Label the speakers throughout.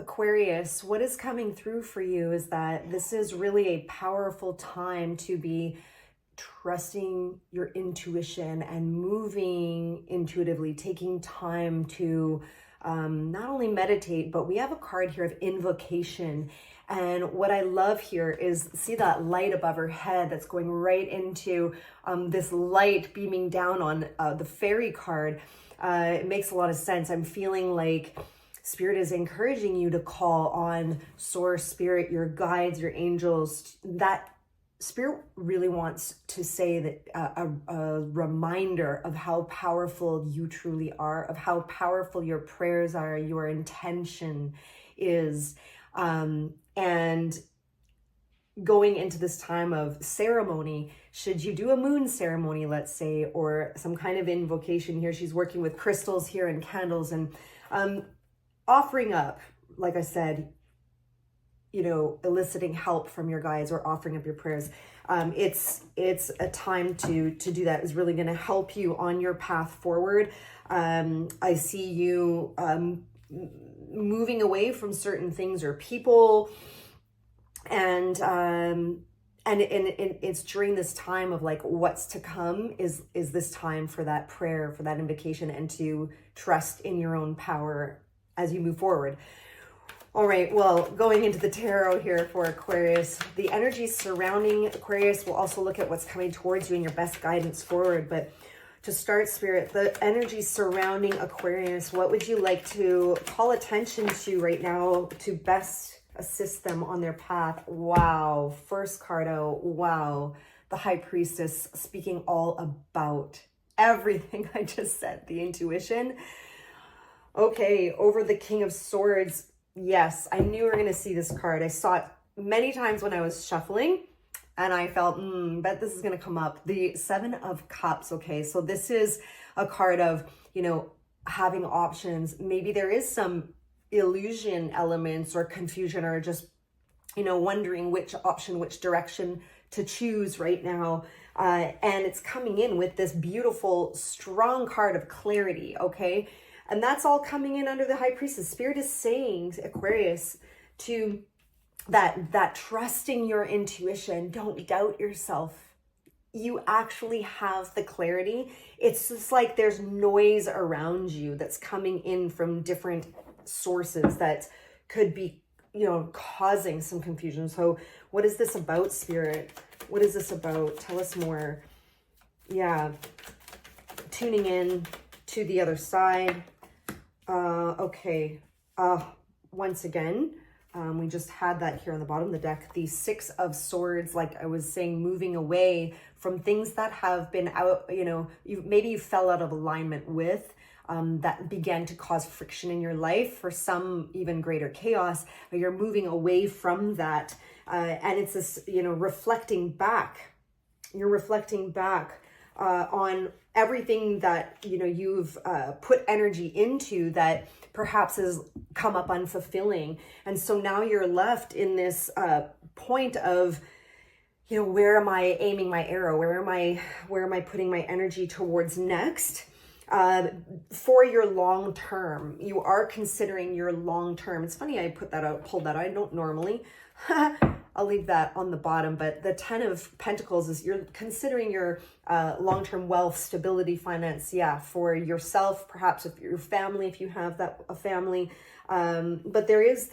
Speaker 1: Aquarius, what is coming through for you is that this is really a powerful time to be trusting your intuition and moving intuitively, taking time to not only meditate, but we have a card here of invocation. And what I love here is, see that light above her head that's going right into this light beaming down on the fairy card. It makes a lot of sense. I'm feeling like Spirit is encouraging you to call on Source, Spirit, your guides, your angels. That Spirit really wants to say that a reminder of how powerful you truly are, of how powerful your prayers are, your intention is. And going into this time of ceremony, should you do a moon ceremony, let's say, or some kind of invocation here, she's working with crystals here and candles and offering up, like I said, you know, eliciting help from your guides or offering up your prayers. It's a time to do that. Is really going to help you on your path forward. I see you moving away from certain things or people, and it's during this time of like what's to come is this time for that prayer, for that invocation, and to trust in your own power as you move forward. All right, well, going into the tarot here for Aquarius, the energy surrounding Aquarius, we'll also look at what's coming towards you and your best guidance forward. But to start, Spirit, the energy surrounding Aquarius, what would you like to call attention to right now to best assist them on their path? Wow, first card out, wow. The High Priestess speaking all about everything I just said, the intuition. Okay, over the King of Swords. Yes, I knew we were going to see this card. I saw it many times when I was shuffling, and I felt, bet this is going to come up. The Seven of Cups, okay? So this is a card of, you know, having options. Maybe there is some illusion elements or confusion or just, you know, wondering which option, which direction to choose right now. And it's coming in with this beautiful, strong card of clarity, okay? And that's all coming in under the High Priestess. Spirit is saying, Aquarius, to that trusting your intuition, don't doubt yourself. You actually have the clarity. It's just like there's noise around you that's coming in from different sources that could be, you know, causing some confusion. So what is this about, Spirit? What is this about? Tell us more. Yeah. Tuning in to the other side. Okay. Once again, we just had that here on the bottom of the deck, the Six of Swords, like I was saying, moving away from things that have been out, you know, maybe you fell out of alignment with, that began to cause friction in your life, for some even greater chaos, but you're moving away from that. And it's this, you know, reflecting back. You're reflecting back on everything that, you know, you've put energy into that perhaps has come up unfulfilling. And so now you're left in this point of, you know, where am I aiming my arrow? Where am I putting my energy towards next? For your long term, you are considering your long term. It's funny I pulled that out. I don't normally. I'll leave that on the bottom, but the Ten of Pentacles is you're considering your long-term wealth, stability, finance, yeah, for yourself, perhaps if your family, if you have a family. But there is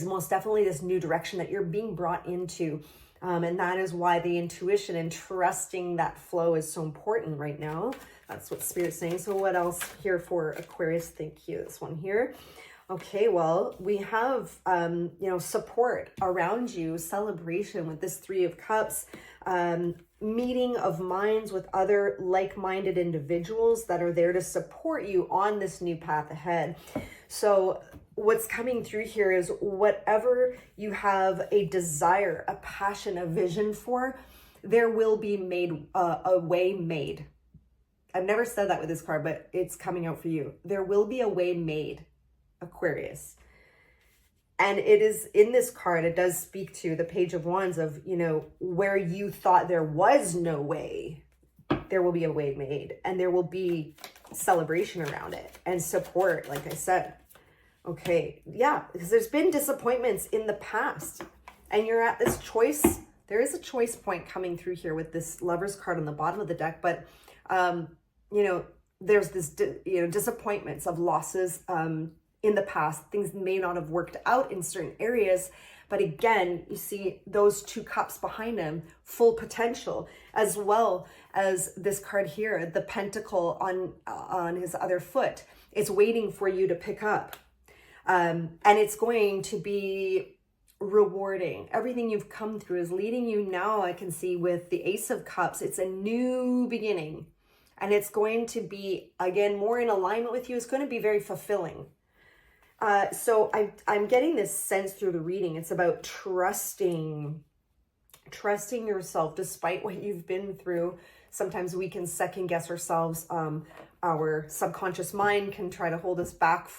Speaker 1: most definitely this new direction that you're being brought into. And that is why the intuition and trusting that flow is so important right now. That's what Spirit's saying. So what else here for Aquarius? Thank you. This one here. Okay, well, we have, you know, support around you, celebration with this Three of Cups, meeting of minds with other like-minded individuals that are there to support you on this new path ahead. So what's coming through here is whatever you have a desire, a passion, a vision for, there will be a way made. I've never said that with this card, but it's coming out for you. There will be a way made, Aquarius. And it is in this card, it does speak to the Page of Wands of, you know, where you thought there was no way, there will be a way made, and there will be celebration around it and support, like I said. Okay, yeah, because there's been disappointments in the past and you're at this choice. There is a choice point coming through here with this Lover's card on the bottom of the deck, but, you know, there's this, disappointments of losses in the past. Things may not have worked out in certain areas, but again, you see those 2 cups behind him, full potential, as well as this card here, the pentacle on his other foot. It's waiting for you to pick up. And it's going to be rewarding. Everything you've come through is leading you now, I can see, with the Ace of Cups. It's a new beginning. And it's going to be, again, more in alignment with you. It's going to be very fulfilling. So I'm getting this sense through the reading. It's about trusting yourself despite what you've been through. Sometimes we can second guess ourselves. Our subconscious mind can try to hold us back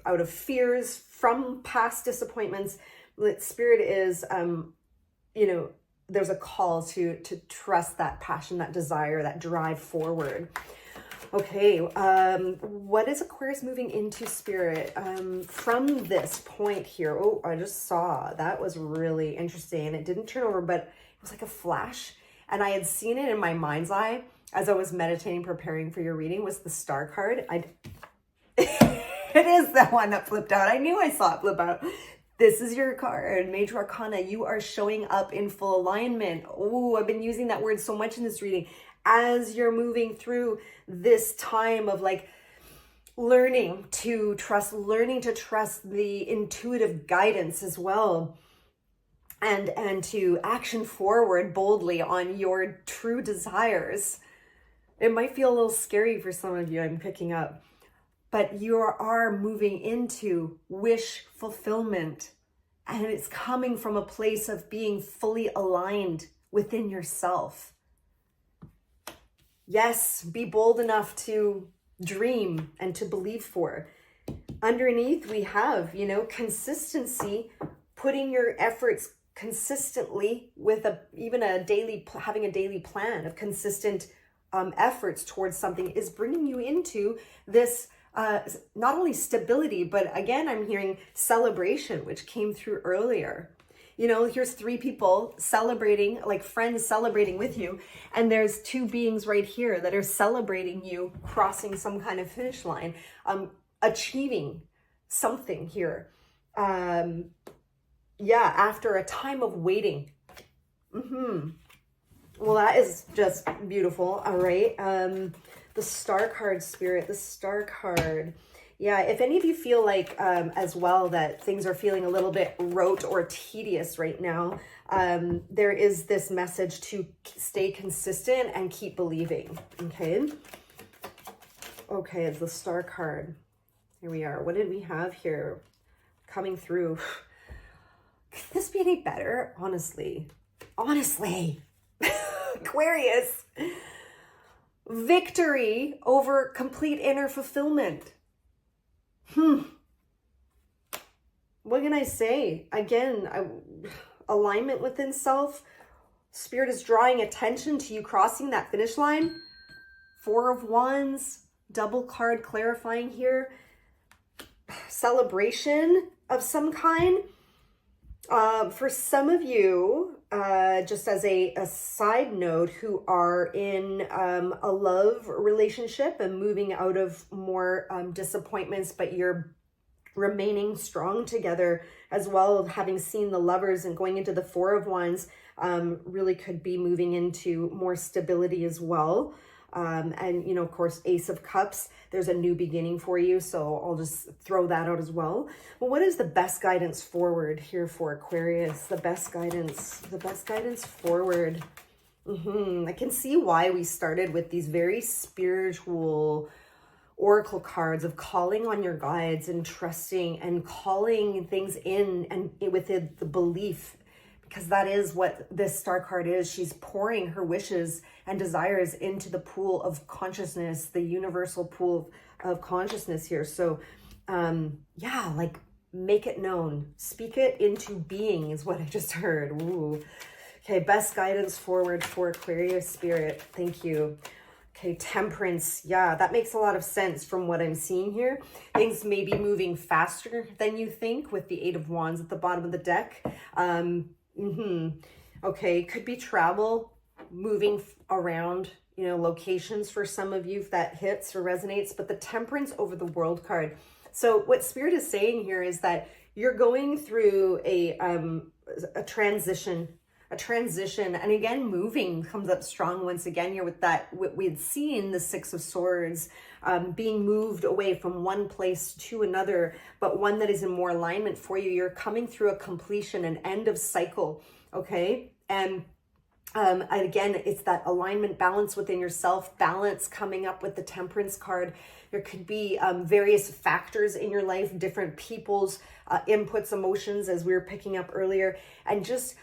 Speaker 1: out of fears from past disappointments. Spirit is, there's a call to trust that passion, that desire, that drive forward. Okay, what is Aquarius moving into, Spirit, from this point here? Oh, I just saw, that was really interesting. It didn't turn over, but it was like a flash. And I had seen it in my mind's eye as I was meditating, preparing for your reading, was the Star card. It is the one that flipped out. I knew I saw it flip out. This is your card, Major Arcana. You are showing up in full alignment. Oh, I've been using that word so much in this reading. As you're moving through this time of like learning to trust the intuitive guidance as well. And to action forward boldly on your true desires. It might feel a little scary for some of you, I'm picking up. But you are moving into wish fulfillment. And it's coming from a place of being fully aligned within yourself. Yes, be bold enough to dream and to believe for. Underneath we have, consistency, putting your efforts consistently with having a daily plan of consistent efforts towards something is bringing you into this not only stability, but again, I'm hearing celebration, which came through earlier. Here's 3 people celebrating, like friends celebrating with you. And there's 2 beings right here that are celebrating you crossing some kind of finish line, achieving something here. After a time of waiting. Well, that is just beautiful. All right. The Star card, Spirit, the Star card. Yeah, if any of you feel like as well that things are feeling a little bit rote or tedious right now, there is this message to stay consistent and keep believing. Okay. Okay, it's the Star card. Here we are. What did we have here coming through? Could this be any better? Honestly. Aquarius. Victory over complete inner fulfillment. What can I say? Again, alignment within self. Spirit is drawing attention to you crossing that finish line. 4 of Wands, double card clarifying here. Celebration of some kind. For some of you, just as a side note, who are in a love relationship and moving out of more disappointments, but you're remaining strong together as well, having seen the Lovers and going into the 4 of Wands, really could be moving into more stability as well. And, of course, Ace of Cups, there's a new beginning for you. So I'll just throw that out as well. But what is the best guidance forward here for Aquarius? The best guidance forward. I can see why we started with these very spiritual oracle cards of calling on your guides and trusting and calling things in and with the belief, because that is what this Star card is. She's pouring her wishes and desires into the pool of consciousness, the universal pool of consciousness here. So, like make it known, speak it into being is what I just heard. Ooh. Okay, best guidance forward for Aquarius, Spirit. Thank you. Okay, Temperance. Yeah, that makes a lot of sense from what I'm seeing here. Things may be moving faster than you think with the Eight of Wands at the bottom of the deck. Okay, could be travel, moving around, you know, locations for some of you if that hits or resonates. But the Temperance over the World card. So what Spirit is saying here is that you're going through a transition. And again, moving comes up strong once again here with that, what we had seen, the Six of Swords, being moved away from one place to another, but one that is in more alignment for you. You're coming through a completion, an end of cycle, okay? And again, it's that alignment, balance within yourself, balance coming up with the Temperance card. There could be various factors in your life, different people's inputs, emotions, as we were picking up earlier, and just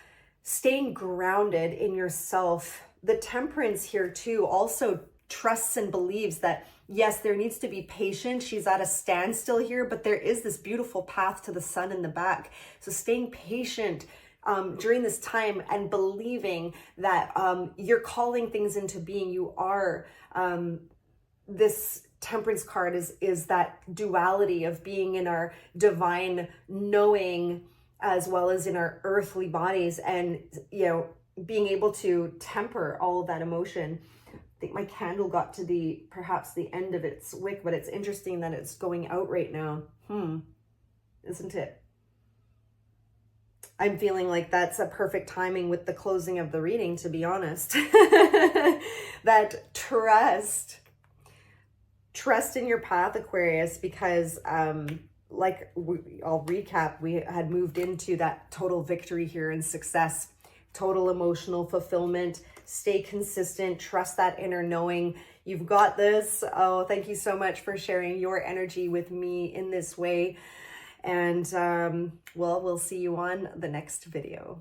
Speaker 1: staying grounded in yourself. The Temperance here too also trusts and believes that, yes, there needs to be patience. She's at a standstill here, but there is this beautiful path to the sun in the back. So staying patient during this time and believing that you're calling things into being. You are, this Temperance card is that duality of being in our divine knowing as well as in our earthly bodies, and, you know, being able to temper all of that emotion. I think my candle got to perhaps the end of its wick, but it's interesting that it's going out right now. Isn't it? I'm feeling like that's a perfect timing with the closing of the reading, to be honest. That trust in your path, Aquarius, because I'll recap, we had moved into that total victory here and success, total emotional fulfillment. Stay consistent, trust that inner knowing. You've got this. Oh, thank you so much for sharing your energy with me in this way. And well, we'll see you on the next video.